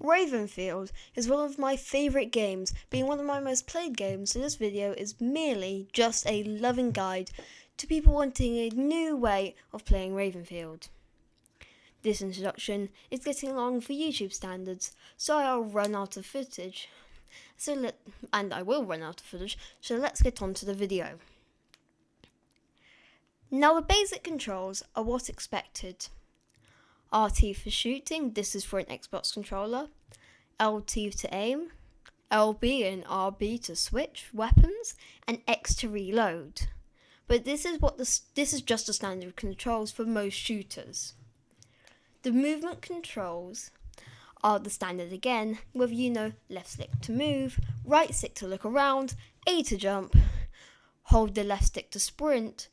Ravenfield is one of my favourite games, being one of my most played games, so this video is merely just a loving guide to people wanting a new way of playing Ravenfield. This introduction is getting long for YouTube standards, so I'll run out of footage. I will run out of footage, so let's get on to the video. Now the basic controls are what's expected. RT for shooting, this is for an Xbox controller. LT to aim, LB and RB to switch weapons, and X to reload. But this is just the standard controls for most shooters. The movement controls are the standard again, whether you know left stick to move, right stick to look around, A to jump, hold the left stick to sprint.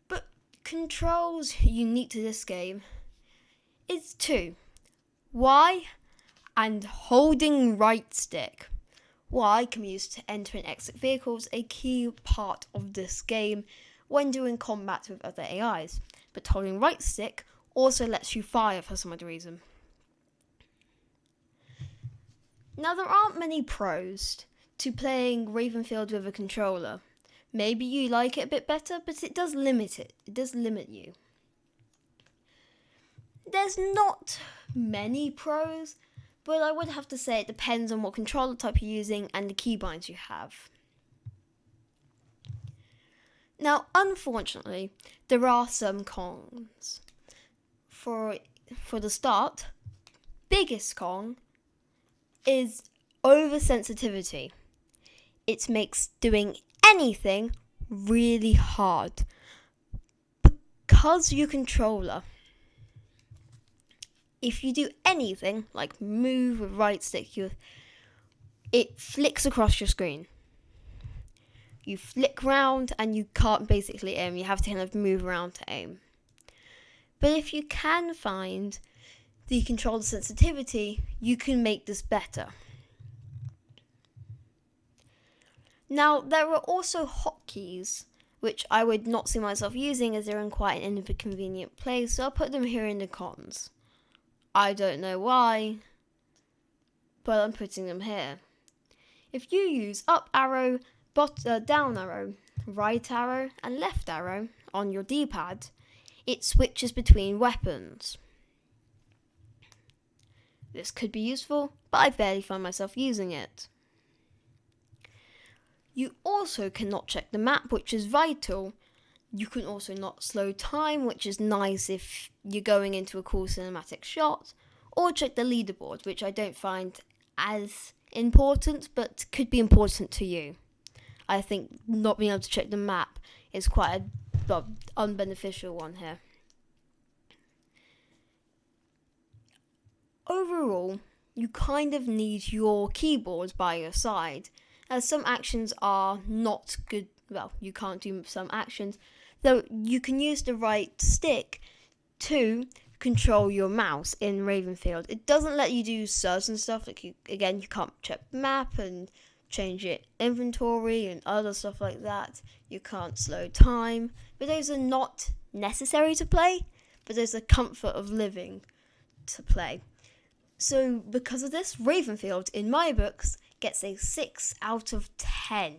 But controls unique to this game is two: Y and holding right stick. Y can be used to enter and exit vehicles, a key part of this game when doing combat with other AIs. But holding right stick also lets you fire for some odd reason. Now there aren't many pros to playing Ravenfield with a controller. Maybe you like it a bit better, but it does limit you. There's not many pros, but I would have to say it depends on what controller type you're using and the keybinds you have. Now, unfortunately, there are some cons. For the start, biggest con is oversensitivity. It makes doing anything really hard because your controller, if you do anything like move with right stick, it flicks across your screen. You flick round and you can't basically aim. You have to kind of move around to aim. But if you can find the controller sensitivity, you can make this better. Now, there are also hotkeys, which I would not see myself using as they're in quite an inconvenient place, so I'll put them here in the cons. I don't know why, but I'm putting them here. If you use up arrow, down arrow, right arrow, and left arrow on your D-pad, it switches between weapons. This could be useful, but I barely find myself using it. You also cannot check the map, which is vital. You can also not slow time, which is nice if you're going into a cool cinematic shot, or check the leaderboard, which I don't find as important, but could be important to you. I think not being able to check the map is quite a unbeneficial one here. Overall, you kind of need your keyboard by your side, as some actions are not good. Well, you can't do some actions, though you can use the right stick to control your mouse in Ravenfield. It doesn't let you do certain stuff, like you can't check the map and change your inventory and other stuff like that. You can't slow time, but those are not necessary to play, but there's a comfort of living to play. So because of this, Ravenfield, in my books, gets a 6 out of 10.